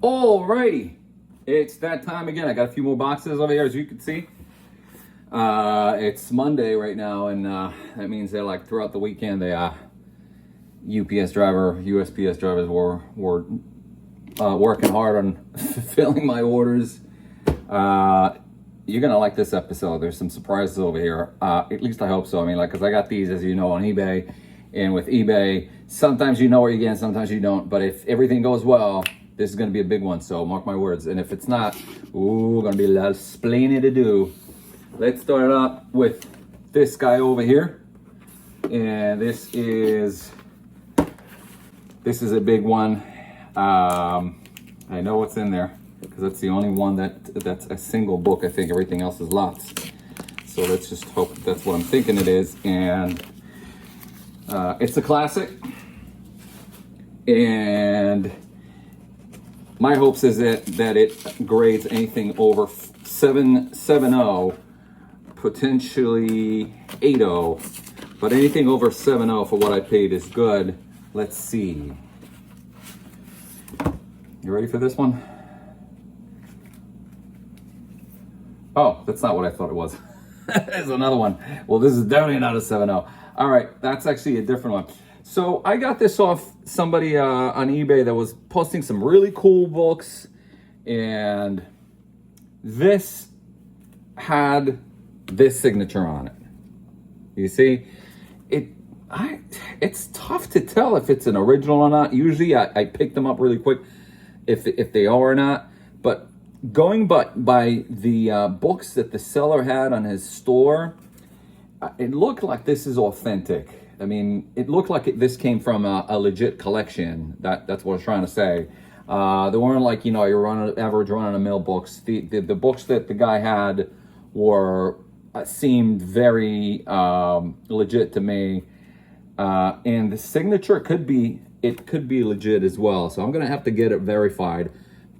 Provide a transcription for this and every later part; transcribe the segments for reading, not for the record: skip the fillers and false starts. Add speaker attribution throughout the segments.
Speaker 1: Alrighty, it's that time again. I got a few more boxes over here, as you can see. It's Monday right now, and that means that like throughout the weekend, the USPS drivers were working hard on fulfilling my orders. You're gonna like this episode. There's some surprises over here. At least I hope so. I mean, like, cause I got these, as you know, on eBay, and with eBay, sometimes you know what you're getting, sometimes you don't. But if everything goes well, this is gonna be a big one. So mark my words. And if it's not, gonna be a lot of explaining to do. Let's start up with this guy over here, and this is a big one. I know what's in there because that's the only one that's a single book. I think everything else is lots. So let's just hope that's what I'm thinking it is. And it's a classic. And my hopes is that it grades anything over 7.0, potentially 8.0, but anything over 7.0 for what I paid is good. Let's see. You ready for this one? Oh, that's not what I thought it was. There's another one. Well, this is definitely not a 7.0. All right, that's actually a different one. So I got this off somebody on eBay that was posting some really cool books, and this had this signature on it. You see, it's tough to tell if it's an original or not. Usually I pick them up really quick if they are or not. But going by the books that the seller had on his store, it looked like this is authentic. I mean, it looked like this came from a legit collection. That's what I was trying to say. They weren't like, your average run-of-the-mill books. The books that the guy had were seemed very legit to me. And the signature could be legit as well. So I'm gonna have to get it verified.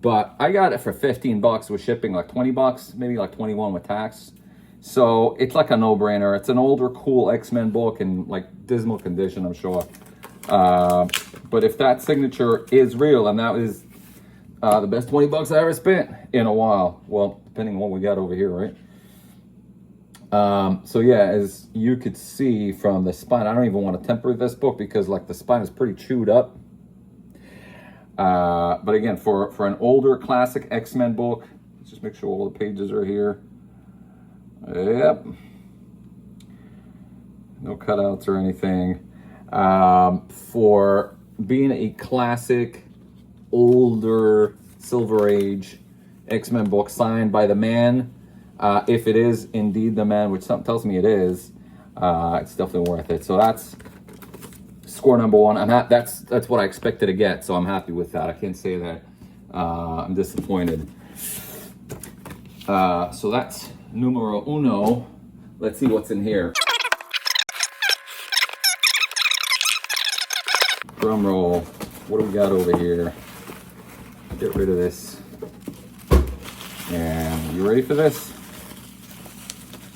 Speaker 1: But I got it for $15 with shipping, like $20, maybe like 21 with tax. So it's like a no-brainer. It's an older, cool X-Men book in like dismal condition, I'm sure. But if that signature is real, and that is the best $20 I ever spent in a while. Well, depending on what we got over here, right? So yeah, as you could see from the spine, I don't even want to temper this book because like the spine is pretty chewed up. But again, for an older classic X-Men book, let's just make sure all the pages are here. Yep. No cutouts or anything. For being a classic, older, Silver Age X-Men book signed by the man, if it is indeed the man, which something tells me it is, it's definitely worth it. So that's score number one. That's what I expected to get, so I'm happy with that. I can't say that I'm disappointed. So that's numero uno. Let's see what's in here. Drum roll. What do we got over here? Get rid of this. And you ready for this?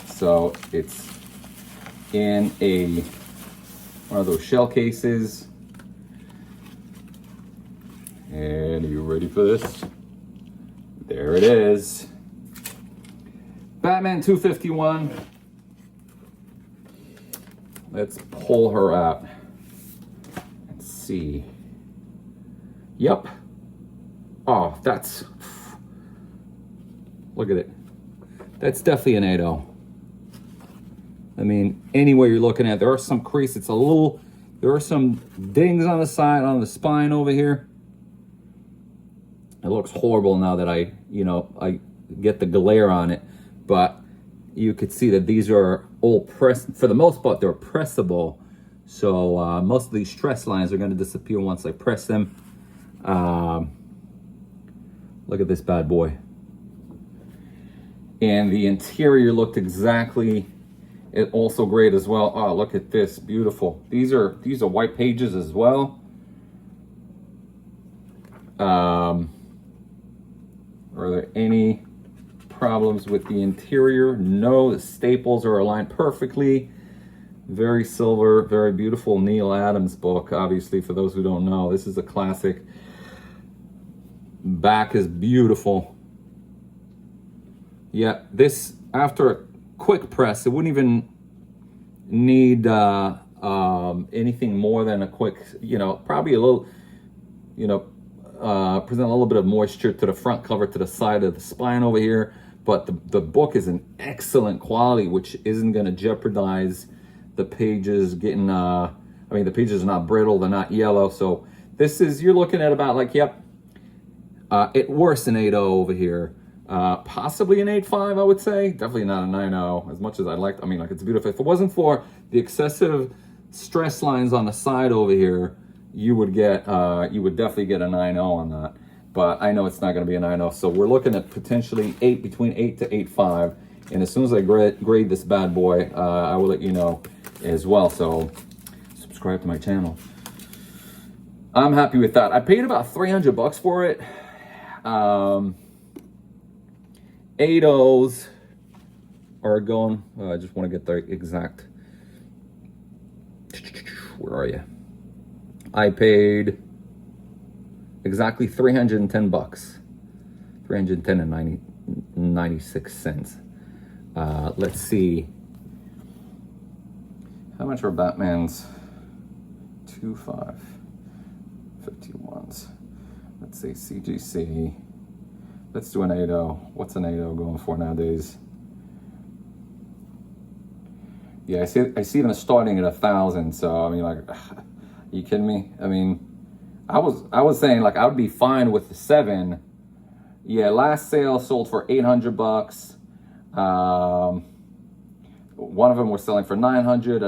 Speaker 1: So it's in one of those shell cases. And are you ready for this? There it is. Batman 251. Let's pull her out. Let's see. Yep. Oh, look at it. That's definitely an 8.0. I mean, anywhere you're looking at, there are some creases. There are some dings on the side, on the spine over here. It looks horrible now that I get the glare on it. But you could see that these are all pressed. For the most part, they're pressable. So most of these stress lines are going to disappear once I press them. Look at this bad boy. And the interior looked exactly, it also great as well. Oh, look at this, beautiful. These are white pages as well. Are there any problems with the interior? No, the staples are aligned perfectly. Very silver, very beautiful Neal Adams book. Obviously, for those who don't know, this is a classic. Back is beautiful. Yeah, this, after a quick press, it wouldn't even need anything more than a quick, probably a little, present a little bit of moisture to the front cover, to the side of the spine over here. But the book is in excellent quality, which isn't going to jeopardize the pages getting, the pages are not brittle, they're not yellow. So this is, you're looking at about like, yep, at worst an 8.0 over here. Possibly an 8.5, I would say. Definitely not a 9.0, as much as I'd like. Like, it's beautiful. If it wasn't for the excessive stress lines on the side over here, you would definitely get a 9.0 on that. But I know it's not going to be a 9.0, so we're looking at potentially between 8 to 8.5. And as soon as I grade this bad boy, I will let you know as well. So subscribe to my channel. I'm happy with that. I paid about $300 for it. 8.0s are going. I just want to get the exact. Where are you? I paid exactly $310. 310 and 96 cents. Let's see. How much are Batman's 2.551s? Let's see, CGC. Let's do an 8.0. What's an 8.0 going for nowadays? Yeah, I see them starting at 1,000. So like, are you kidding me? I was saying like I would be fine with the 7. Yeah, last sale sold for $800. One of them was selling for $900.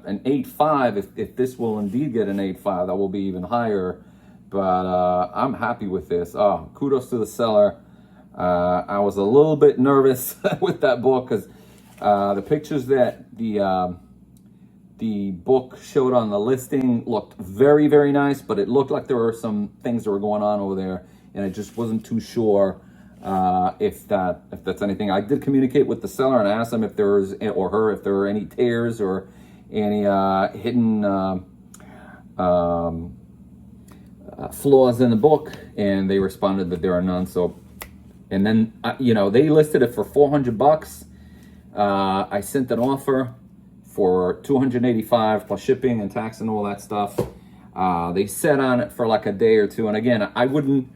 Speaker 1: An 8.5. If this will indeed get an 8.5, that will be even higher. But I'm happy with this. Oh, kudos to the seller. I was a little bit nervous with that book because the pictures that the book showed on the listing looked very, very nice, but it looked like there were some things that were going on over there, and I just wasn't too sure if that's anything. I did communicate with the seller and asked him if there was, or her, if there were any tears or any hidden flaws in the book, and they responded that there are none. So, and then they listed it for $400. I sent an offer for $285 plus shipping and tax and all that stuff. They sat on it for like a day or two, and again, I would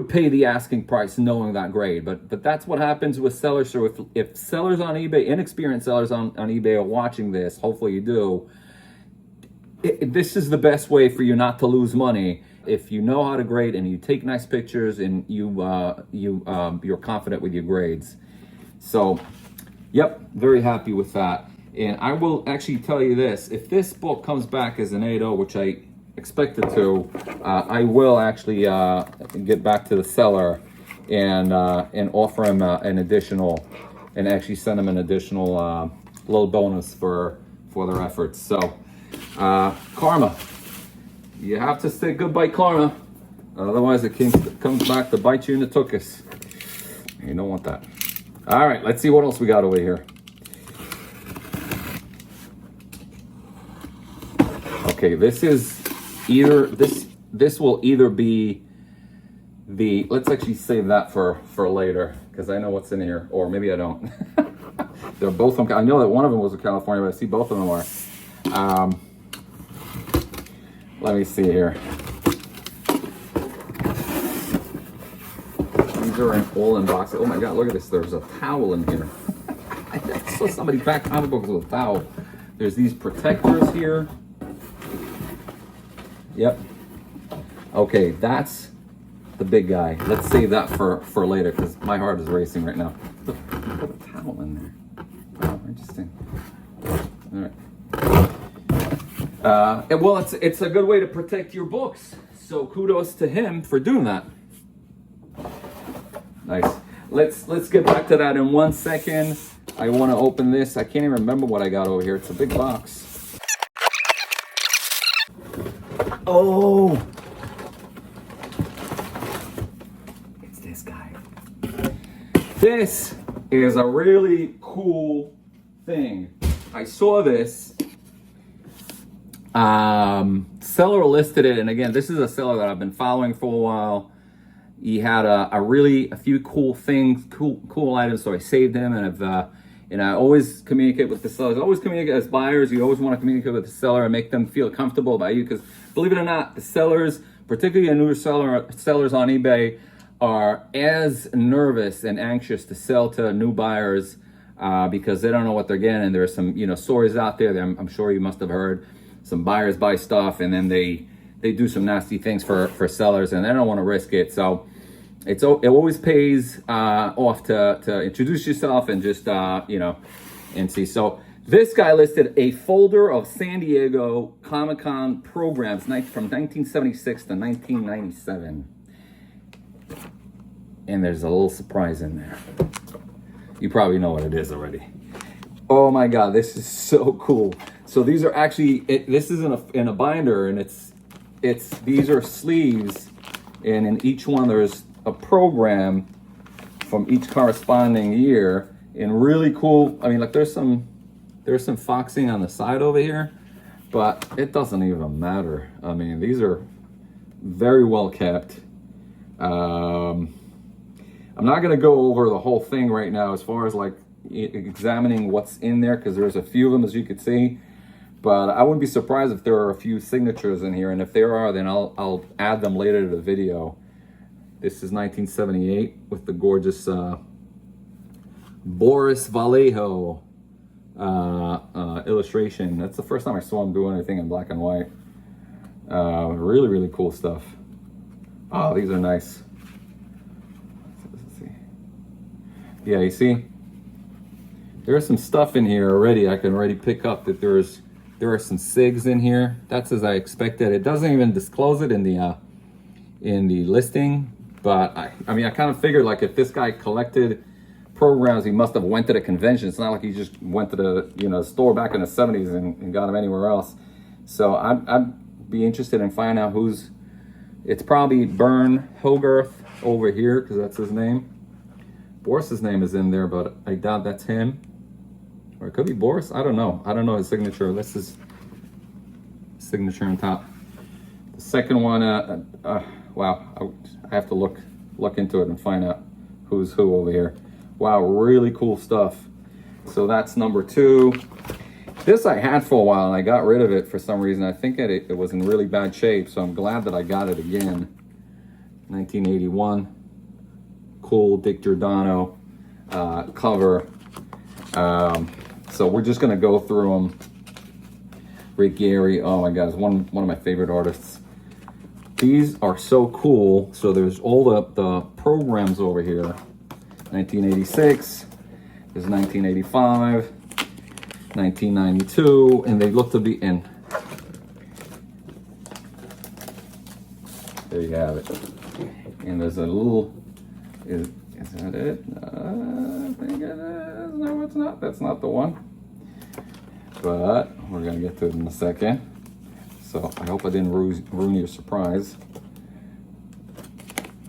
Speaker 1: pay the asking price knowing that grade, but that's what happens with sellers. So if sellers on eBay, inexperienced sellers on eBay are watching this, hopefully you do. This is the best way for you not to lose money if you know how to grade and you take nice pictures and you're confident with your grades. So, yep, very happy with that. And I will actually tell you this: if this book comes back as an 8.0, which I expect it to, I will actually get back to the seller and offer him an additional, and actually send him an additional little bonus for their efforts. So. Karma. You have to say goodbye, karma. Otherwise, it comes back to bite you in the tuchus. You don't want that. All right, let's see what else we got over here. Okay, this is either this will either be the. Let's actually save that for later because I know what's in here, or maybe I don't. They're both from. I know that one of them was in California, but I see both of them are. Let me see here. These are all in boxes. Oh my God, look at this. There's a towel in here. I saw somebody pack comic books with a towel. There's these protectors here. Yep. Okay, that's the big guy. Let's save that for later because my heart is racing right now. Look, put a towel in there. Oh, interesting. All right. Well, it's a good way to protect your books. So kudos to him for doing that. Nice. Let's get back to that in 1 second. I want to open this. I can't even remember what I got over here. It's a big box. Oh, it's this guy. This is a really cool thing. I saw this. Seller listed it, and again, this is a seller that I've been following for a while. he had a few cool things, cool items. So I saved him, and I always communicate with the sellers. I always communicate as buyers. You always want to communicate with the seller and make them feel comfortable about you, because believe it or not, the sellers, particularly newer sellers on eBay, are as nervous and anxious to sell to new buyers because they don't know what they're getting. And there are some, stories out there that I'm sure you must have heard. Some buyers buy stuff and then they do some nasty things for sellers, and they don't want to risk it. So it always pays off to introduce yourself and just and see. So this guy listed a folder of San Diego Comic-Con programs from 1976 to 1997. And there's a little surprise in there. You probably know what it is already. Oh my God, this is so cool. So these are actually, this is in a binder, and these are sleeves, and in each one there's a program from each corresponding year, and really cool. I mean, like there's some foxing on the side over here, but it doesn't even matter. I mean, these are very well kept. I'm not going to go over the whole thing right now as far as like examining what's in there, because there's a few of them, as you can see, but I wouldn't be surprised if there are a few signatures in here, and if there are, then I'll add them later to the video. This is 1978 with the gorgeous Boris Vallejo illustration. That's the first time I saw him do anything in black and white. Really, really cool stuff. Oh, these are nice. Yeah, you see, there's some stuff in here already. I can already pick up that there are some SIGs in here. That's as I expected. It doesn't even disclose it in the listing, but I mean, I kind of figured, like, if this guy collected programs, he must have went to the convention. It's not like he just went to the store back in the 70s and got them anywhere else. So I'd be interested in finding out who's. It's probably Bern Hogarth over here, because that's his name. Boris's name is in there, but I doubt that's him. Or it could be Boris. I don't know. I don't know his signature. This is signature on top. The second one, wow, I have to look into it and find out who's who over here. Wow, really cool stuff. So that's number 2. This I had for a while, and I got rid of it for some reason. I think it was in really bad shape, so I'm glad that I got it again. 1981. Cool Dick Giordano cover. So we're just gonna go through them. Rick Gary, oh my God, is one of my favorite artists. These are so cool. So there's all the programs over here. 1986, there's 1985, 1992, and they look to be in. There you have it. And there's a little. Is that it? I think it is. No, it's not. That's not the one. But we're gonna get to it in a second. So I hope I didn't ruin your surprise.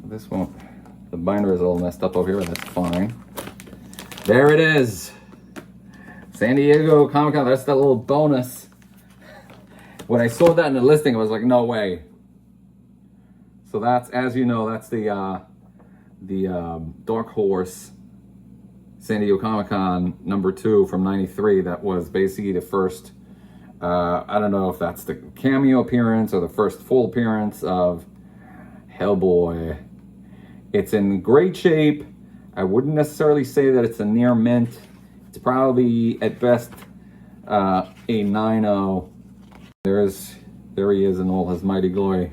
Speaker 1: This one, the binder is all messed up over here. That's fine. There it is. San Diego Comic-Con. That's that little bonus. When I saw that in the listing, I was like, no way. So that's, as you know, that's the Dark Horse San Diego Comic-Con #2 from '93. That was basically the first, I don't know if that's the cameo appearance or the first full appearance of Hellboy. It's in great shape. I wouldn't necessarily say that it's a near mint. It's probably at best a 9.0. There he is in all his mighty glory,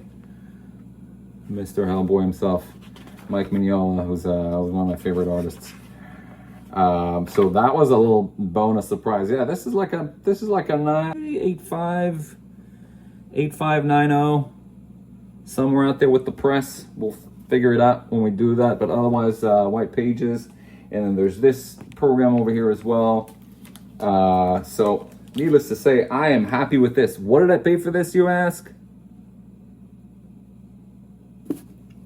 Speaker 1: Mr. Hellboy himself. Mike Mignola, who's one of my favorite artists. So that was a little bonus surprise. Yeah, this is like a 9.85, 9.0, somewhere out there with the press. We'll figure it out when we do that. But otherwise, white pages, and then there's this program over here as well. So needless to say, I am happy with this. What did I pay for this, you ask?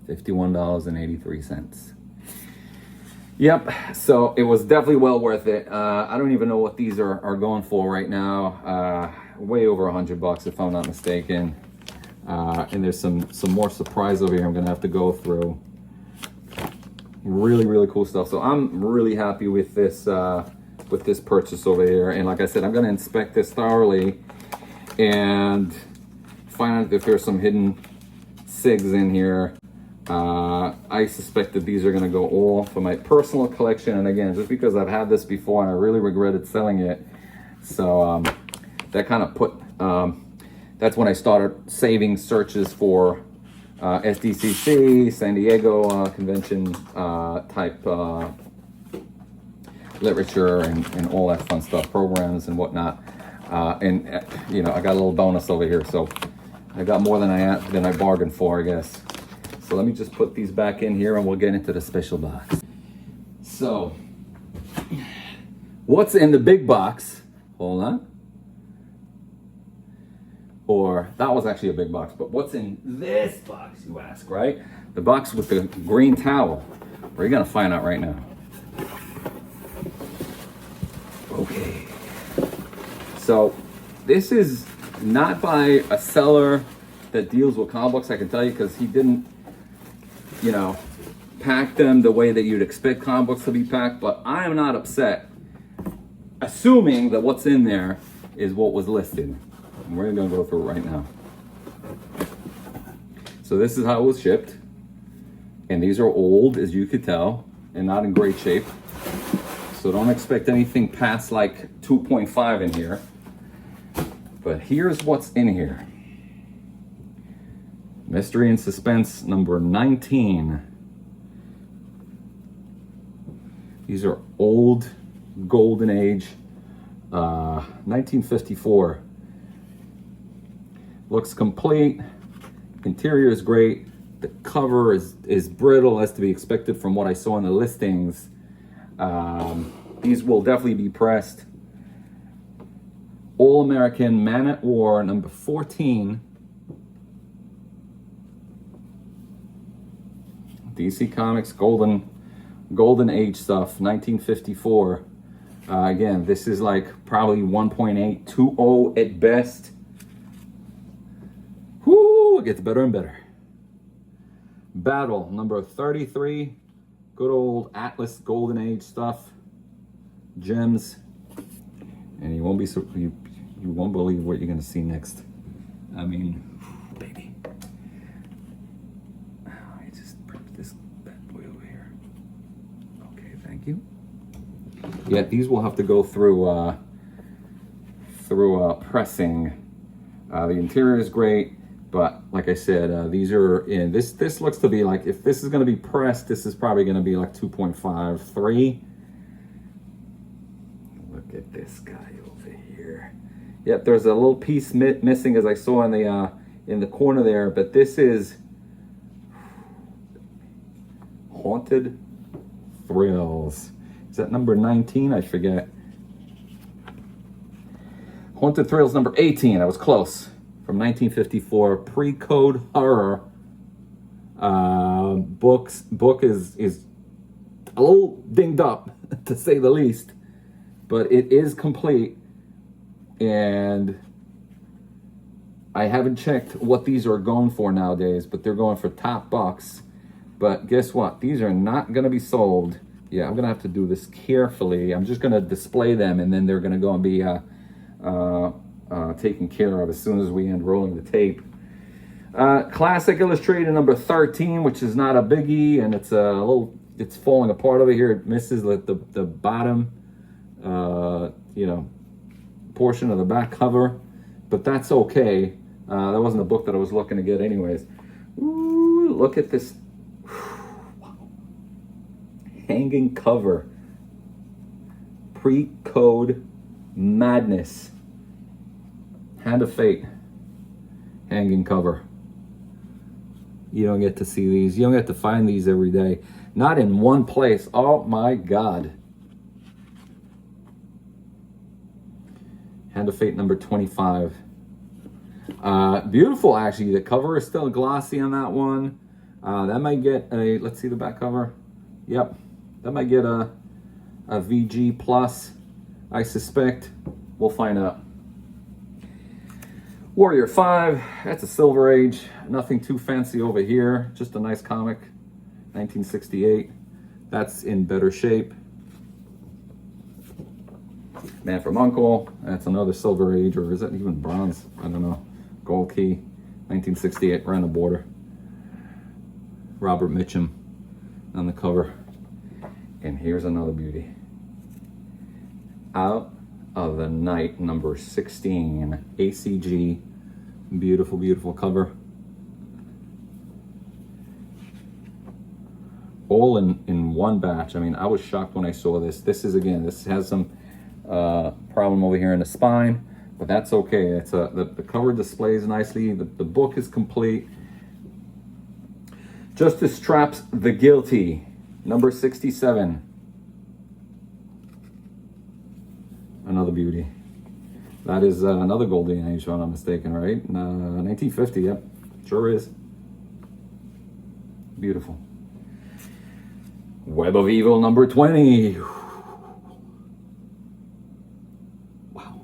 Speaker 1: $51.83. Yep, so it was definitely well worth it. I don't even know what these are going for right now. Way over $100 if I'm not mistaken. And there's some more surprise over here I'm gonna have to go through. Really, really cool stuff. So I'm really happy with this purchase over here. And like I said, I'm going to inspect this thoroughly and find out if there's some hidden SIGs in here. I suspect that these are going to go all for my personal collection. And again, just because I've had this before and I really regretted selling it. So that kind of put, that's when I started saving searches for SDCC, San Diego Convention type literature and all that fun stuff, programs and whatnot. And you know, I got a little bonus over here, so I got more than I bargained for, I guess. So let me just put these back in here and we'll get into the special box. So, what's in the big box? Hold on. Or, that was actually a big box, but what's in this box, you ask, right? The box with the green towel. We're gonna find out right now. Okay. So, this is not by a seller that deals with comic books, I can tell you, because he didn't, you know, pack them the way that you'd expect comic books to be packed, but I am not upset, assuming that what's in there is what was listed. And we're gonna go through it right now. So this is how it was shipped. And these are old, as you could tell, and not in great shape. So don't expect anything past like 2.5 in here. But here's what's in here. Mystery and Suspense number 19. These are old, golden age, 1954. Looks complete. Interior is great. The cover is brittle, as to be expected from what I saw in the listings. These will definitely be pressed. All American Man at War number 14. DC Comics Golden Age stuff, 1954. Again, this is like probably 1.8, 2.0 at best. Whoo, it gets better and better. Battle number 33. Good old Atlas Golden Age stuff. Gems. And you won't be so you won't believe what you're gonna see next. I mean, baby. I just prepped this bad boy over here. Okay, thank you. Yeah, these will have to go through pressing. The interior is great, but like I said, these are in this. This looks to be like, if this is going to be pressed, this is probably going to be like 2.5, 3. Look at this guy over here. Yep, there's a little piece missing, as I saw in the corner there, but this is Haunted Thrills. Is that number 19? I forget. Haunted Thrills number 18. I was close. From 1954, pre-code horror. Book is a little dinged up, to say the least, but it is complete. And I haven't checked what these are going for nowadays, but they're going for top bucks. But guess what? These are not going to be sold. Yeah, I'm going to have to do this carefully. I'm just going to display them, and then they're going to go and be taken care of as soon as we end rolling the tape. Classic Illustrated number 13, which is not a biggie, and it's falling apart over here. It misses the bottom, portion of the back cover, but that's okay. That wasn't a book that I was looking to get anyways. Ooh, look at this. Wow. Hanging cover. Pre-code madness. Hand of Fate. Hanging cover. You don't get to see these. You don't get to find these every day. Not in one place. Oh my God. Hand of Fate number 25. Beautiful, actually. The cover is still glossy on that one. That might get a, let's see the back cover. Yep. That might get a VG plus, I suspect. We'll find out. Warrior 5, that's a Silver Age. Nothing too fancy over here. Just a nice comic. 1968. That's in better shape. Man from Uncle, that's another Silver Age, or is it even bronze? I don't know. Gold key, 1968, right on the border. Robert Mitchum on the cover. And here's another beauty. Out of the Night, number 16, ACG. Beautiful, beautiful cover. All in one batch. I mean, I was shocked when I saw this. This is, again, this has some problem over here in the spine, but that's okay. It's the cover displays nicely. The book is complete. Justice Traps the Guilty, number 67. Another beauty. That is another Golden Age, if I'm not mistaken, right? 1950, yep, sure is. Beautiful. Web of Evil, number 20. Wow.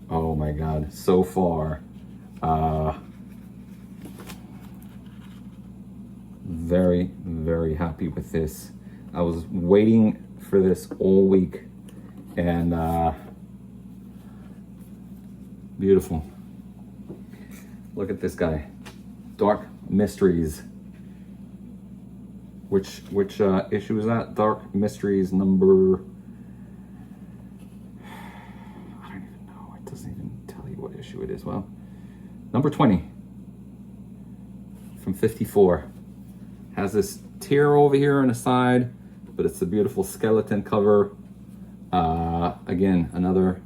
Speaker 1: Oh my God, so far. Very, very happy with this. I was waiting for this all week, and beautiful. Look at this guy, Dark Mysteries. Which issue is that? Dark Mysteries number, I don't even know. It doesn't even tell you what issue it is. Well, number 20 from 54. Has this tear over here on the side, but it's a beautiful skeleton cover. Again, another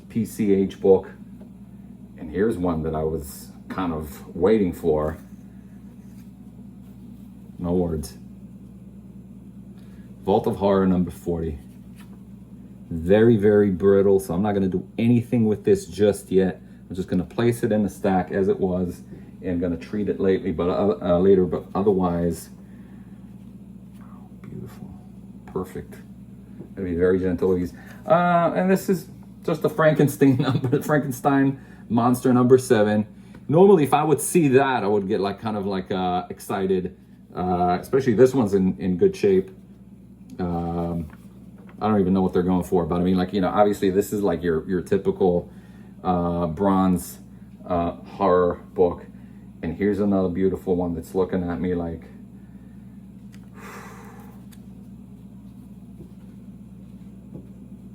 Speaker 1: PCH book. And here's one that I was kind of waiting for. No words. Vault of Horror, number 40. Very, very brittle, so I'm not going to do anything with this just yet. I'm just going to place it in the stack as it was, and going to treat it later, but otherwise, oh, beautiful, perfect. Going to be very gentle with these. And this is just a Frankenstein monster number 7. Normally, if I would see that, I would get like kind of like excited. Especially this one's in good shape. I don't even know what they're going for, but I mean, like, you know, obviously this is like your typical bronze horror book. And here's another beautiful one that's looking at me like,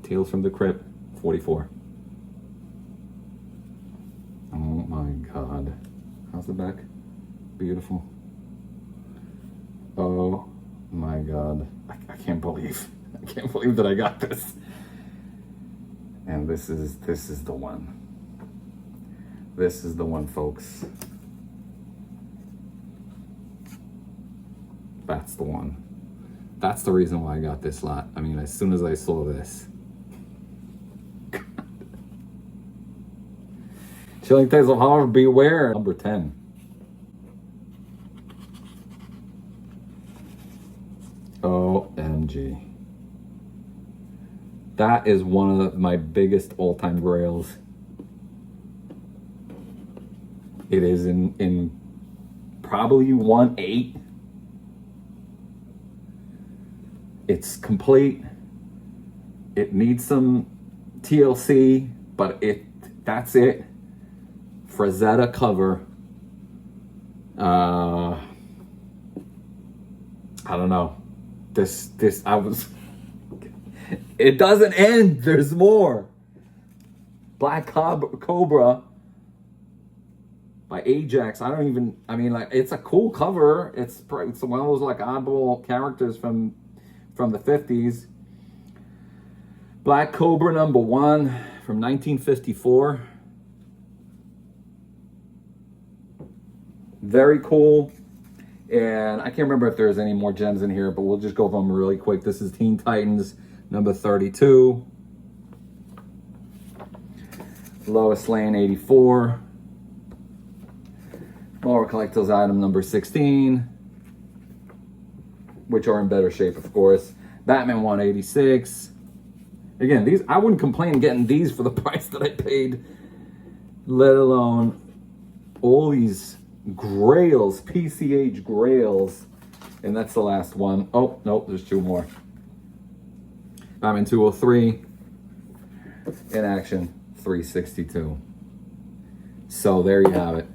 Speaker 1: Tales from the Crypt, 44. Oh my God. How's the back? Beautiful. Oh my God. I can't believe that I got this. And this is the one. This is the one, folks. That's the one. That's the reason why I got this lot. I mean, as soon as I saw this. Chilling Tales of Horror, Beware, number 10. OMG. That is one of my biggest all-time grails. It is in probably 1/8. It's complete. It needs some TLC, but that's it. Frazetta cover. I don't know. It doesn't end. There's more. Black Cobra by Ajax. I mean, like, it's a cool cover. It's one of those like oddball characters from the 50s. Black Cobra number 1 from 1954. Very cool. And I can't remember if there's any more gems in here, but we'll just go over them really quick. This is Teen Titans number 32. Lois Lane 84. More collector's item number 16, which are in better shape, of course. Batman 186. Again, these, I wouldn't complain getting these for the price that I paid, let alone all these grails, PCH grails. And that's the last one. Oh, nope, there's two more. Batman 203 in action 362. So there you have it.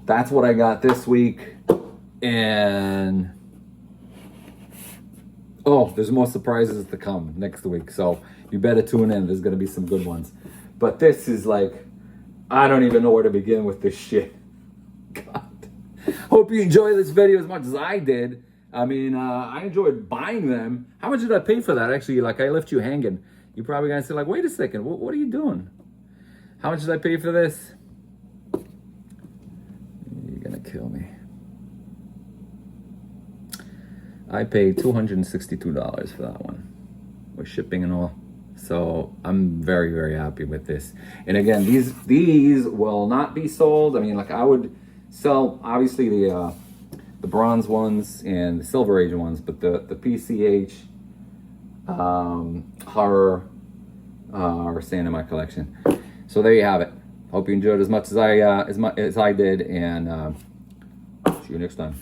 Speaker 1: That's what I got this week. And oh, there's more surprises to come next week. So you better tune in. There's going to be some good ones. But this is like, I don't even know where to begin with this shit. God. Hope you enjoy this video as much as I did. I mean, I enjoyed buying them. How much did I pay for that? Actually, like, I left you hanging. You're probably going to say, like, wait a second. What are you doing? How much did I pay for this? You're going to kill me. I paid $262 for that one with shipping and all. So I'm very, very happy with this. And again, these will not be sold. I mean, like, I would sell obviously the bronze ones and the silver age ones, but the PCH horror are staying in my collection. So there you have it. Hope you enjoyed as much as I did, and see you next time.